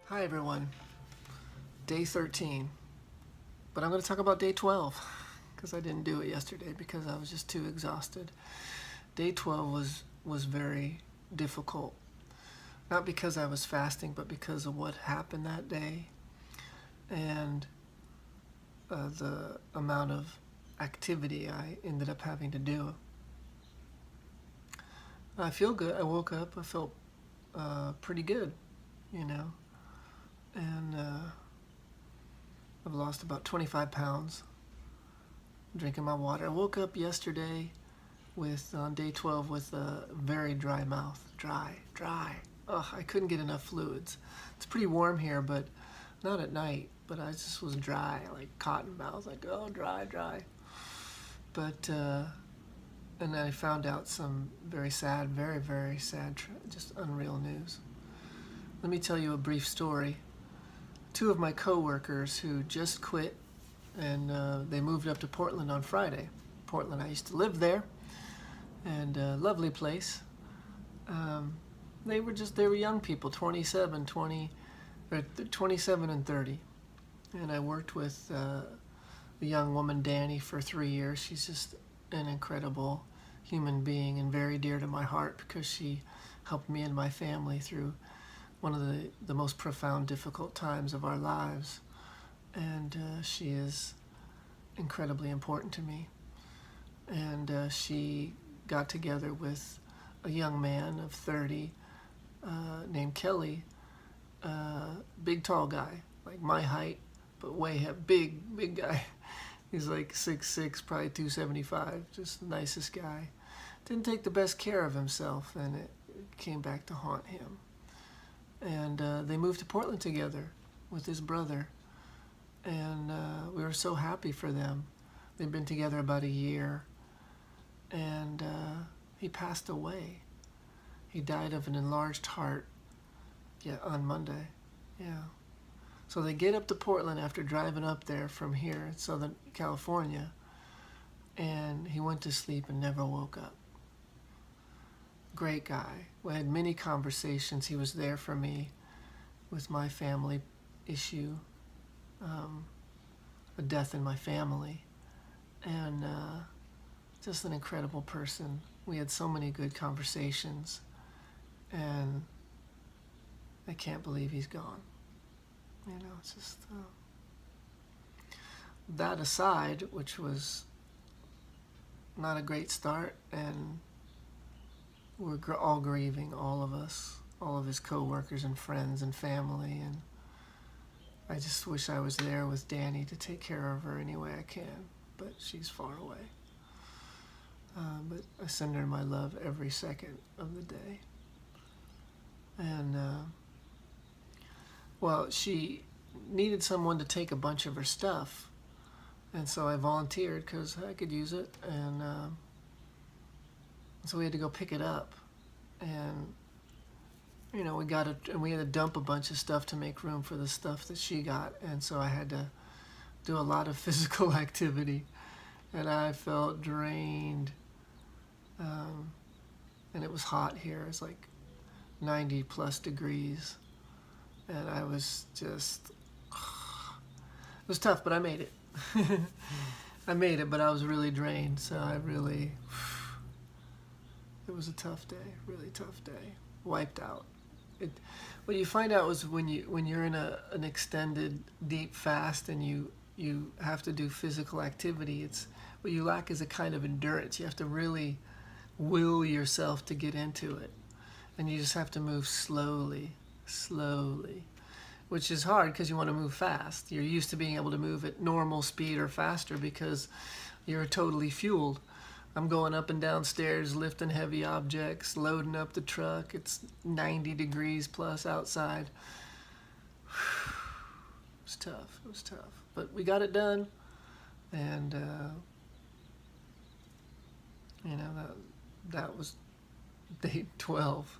Hi everyone, day 13, but I'm going to talk about day 12 because I didn't do it yesterday because I was just too exhausted. Day 12 was very difficult, not because I was fasting, but because of what happened that day and the amount of activity I ended up having to do. I feel good. I woke up, I felt pretty good, you know, and I've lost about 25 pounds drinking my water. I woke up yesterday on day 12 with a very dry mouth. Dry. Ugh, I couldn't get enough fluids. It's pretty warm here, but not at night. But I just was dry, like cotton mouth, like, oh, dry. But, and I found out some very sad, very sad, just unreal news. Let me tell you a brief story. Two of my coworkers who just quit and they moved up to Portland on Friday. Portland, I used to live there, and lovely place. They were young people, 27 and 30. And I worked with the young woman, Dani, for 3 years. She's just an incredible human being and very dear to my heart because she helped me and my family through one of the most profound, difficult times of our lives. And she is incredibly important to me. And she got together with a young man of 30 named Kelly, big tall guy, like my height, but big guy. He's like 6'6", probably 275, just the nicest guy. Didn't take the best care of himself, and it came back to haunt him. And they moved to Portland together with his brother, and we were so happy for them. They'd been together about a year, and he passed away. He died of an enlarged heart, on Monday. Yeah. So they get up to Portland after driving up there from here in Southern California, and he went to sleep and never woke up. Great guy. We had many conversations. He was there for me with my family issue, a death in my family, and just an incredible person. We had so many good conversations, and I can't believe he's gone. It's just that aside, which was not a great start, and we're all grieving, all of us, all of his co-workers and friends and family, and I just wish I was there with Dani to take care of her any way I can, but she's far away. But I send her my love every second of the day. And she needed someone to take a bunch of her stuff, and so I volunteered because I could use it, and so we had to go pick it up, and we had to dump a bunch of stuff to make room for the stuff that she got, and so I had to do a lot of physical activity, and I felt drained, and it was hot here. It was like 90 plus degrees, and I was just, it was tough, but I made it. I made it, but I was really drained, so it was a tough day, really tough day, wiped out. What you find out is when you're in an extended deep fast and you have to do physical activity, it's what you lack is a kind of endurance. You have to really will yourself to get into it, and you just have to move slowly, which is hard because you want to move fast. You're used to being able to move at normal speed or faster because you're totally fueled. I'm going up and down stairs, lifting heavy objects, loading up the truck. It's 90 degrees plus outside. It was tough. But we got it done. And, that was day 12.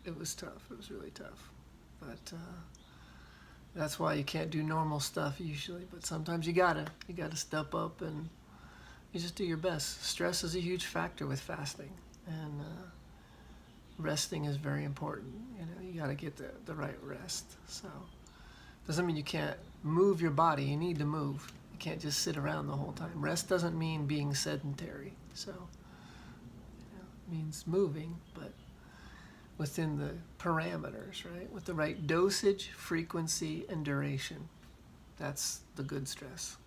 It was tough. It was really tough. But that's why you can't do normal stuff usually, but sometimes you gotta step up and you just do your best. Stress is a huge factor with fasting, and resting is very important. You got to get the right rest. So doesn't mean you can't move your body. You need to move. You can't just sit around the whole time. Rest doesn't mean being sedentary. So it means moving, but within the parameters, right? With the right dosage, frequency, and duration. That's the good stress.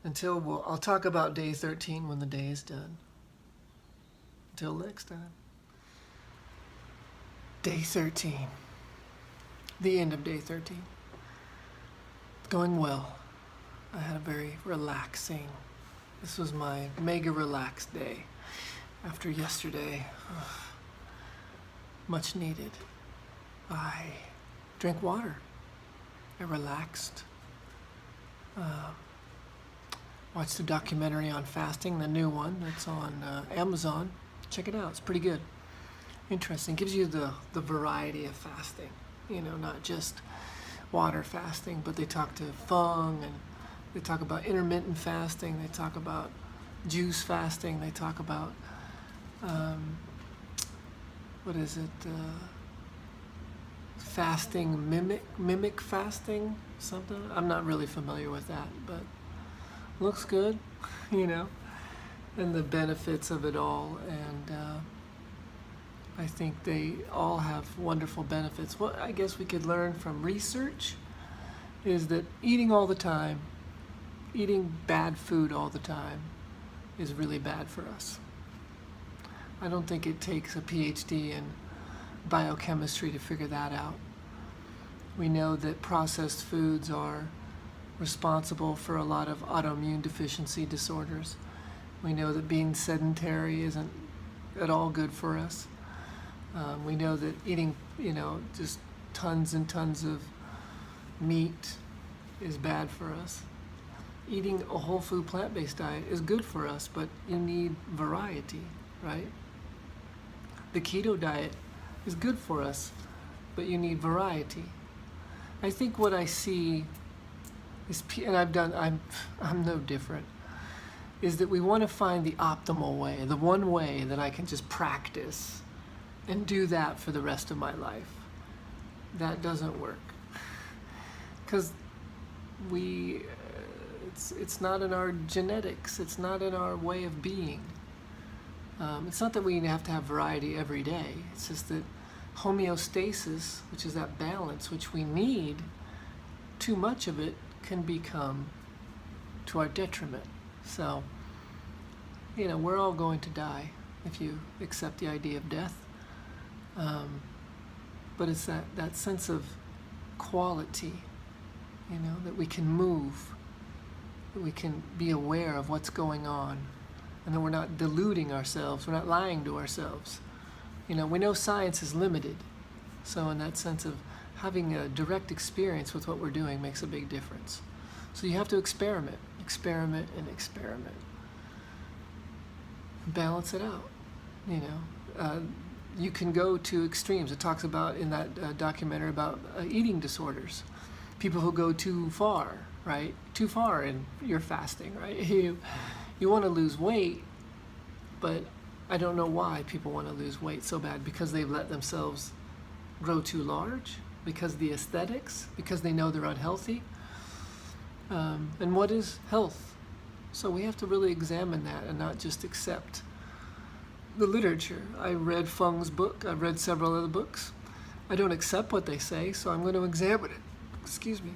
I'll talk about day 13 when the day is done. Until next time. Day 13. The end of day 13. It's going well. I had a very relaxing, this was my mega relaxed day after yesterday. Much needed. I drank water. I relaxed. Watched a documentary on fasting, the new one that's on Amazon. Check it out. It's pretty good. Interesting. Gives you the variety of fasting. Not just water fasting, but they talk to Fung, and they talk about intermittent fasting. They talk about juice fasting. They talk about fasting, mimic fasting, something. I'm not really familiar with that, but looks good, and the benefits of it all. And I think they all have wonderful benefits. What I guess we could learn from research is that eating all the time, eating bad food all the time, is really bad for us. I don't think it takes a PhD in biochemistry to figure that out. We know that processed foods are responsible for a lot of autoimmune deficiency disorders. We know that being sedentary isn't at all good for us. We know that eating, just tons and tons of meat is bad for us. Eating a whole food plant-based diet is good for us, but you need variety, right? The keto diet is good for us, but you need variety. I think what I see is, and I'm no different, is that we want to find the optimal way, the one way that I can just practice and do that for the rest of my life. That doesn't work, because it's not in our genetics. It's not in our way of being. It's not that we have to have variety every day. It's just that homeostasis, which is that balance, which we need, too much of it can become to our detriment. So, we're all going to die if you accept the idea of death. But it's that sense of quality, that we can move, that we can be aware of what's going on, and that we're not deluding ourselves, we're not lying to ourselves. We know science is limited, so in that sense of having a direct experience with what we're doing makes a big difference. So you have to experiment, and experiment. Balance it out, You can go to extremes. It talks about in that documentary about eating disorders. People who go too far, right? Too far in your fasting, right? You want to lose weight, but I don't know why people want to lose weight so bad. Because they've let themselves grow too large, because of the aesthetics, because they know they're unhealthy. And what is health? So we have to really examine that and not just accept the literature. I read Fung's book. I've read several other books. I don't accept what they say, so I'm going to examine it. Excuse me.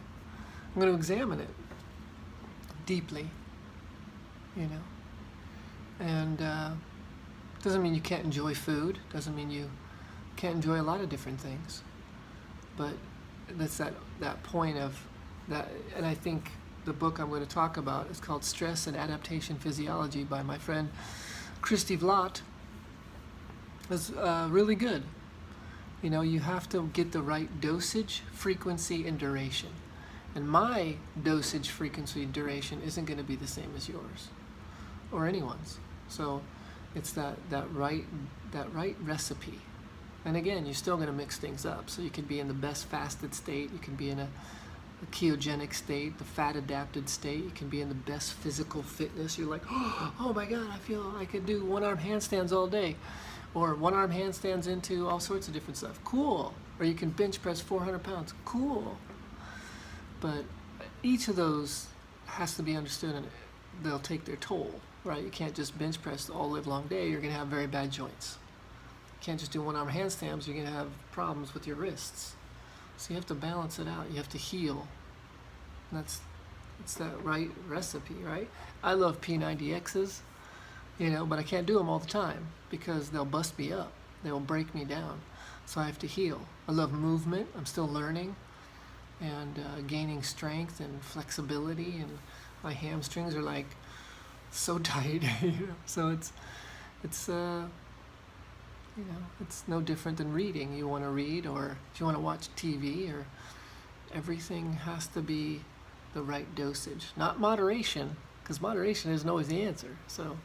I'm going to examine it deeply, And doesn't mean you can't enjoy food. Doesn't mean you can't enjoy a lot of different things. But that's that point of that. And I think the book I'm going to talk about is called Stress and Adaptation Physiology by my friend Christy Vlatt. It's really good. You have to get the right dosage, frequency, and duration. And my dosage, frequency, and duration isn't going to be the same as yours or anyone's. So it's that right recipe. And again, you're still going to mix things up. So you can be in the best fasted state. You can be in a ketogenic state, the fat adapted state. You can be in the best physical fitness. You're like, oh my God, I feel I could do one-arm handstands all day. Or one arm handstands into all sorts of different stuff. Cool. Or you can bench press 400 pounds. Cool. But each of those has to be understood, and they'll take their toll, right? You can't just bench press all live long day. You're going to have very bad joints. You can't just do one arm handstands. You're going to have problems with your wrists. So you have to balance it out. You have to heal. And it's that right recipe, right? I love P90Xs, but I can't do them all the time because they'll bust me up. They'll break me down. So I have to heal. I love movement. I'm still learning and gaining strength and flexibility, and my hamstrings are like so tight. So it's it's no different than reading. You want to read, or if you want to watch TV, or everything has to be the right dosage, not moderation, because moderation isn't always the answer. So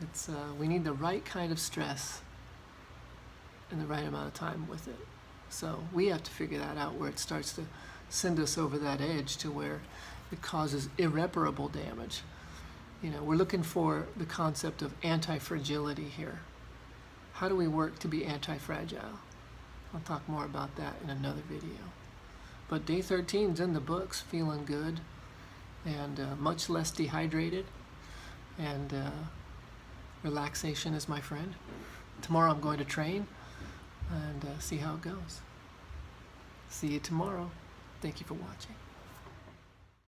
it's we need the right kind of stress and the right amount of time with it. So we have to figure that out, where it starts to send us over that edge to where it causes irreparable damage. We're looking for the concept of anti-fragility here. How do we work to be anti-fragile? I'll talk more about that in another video. But day 13 is in the books, feeling good and much less dehydrated, and relaxation is my friend. Tomorrow I'm going to train and see how it goes. See you tomorrow. Thank you for watching.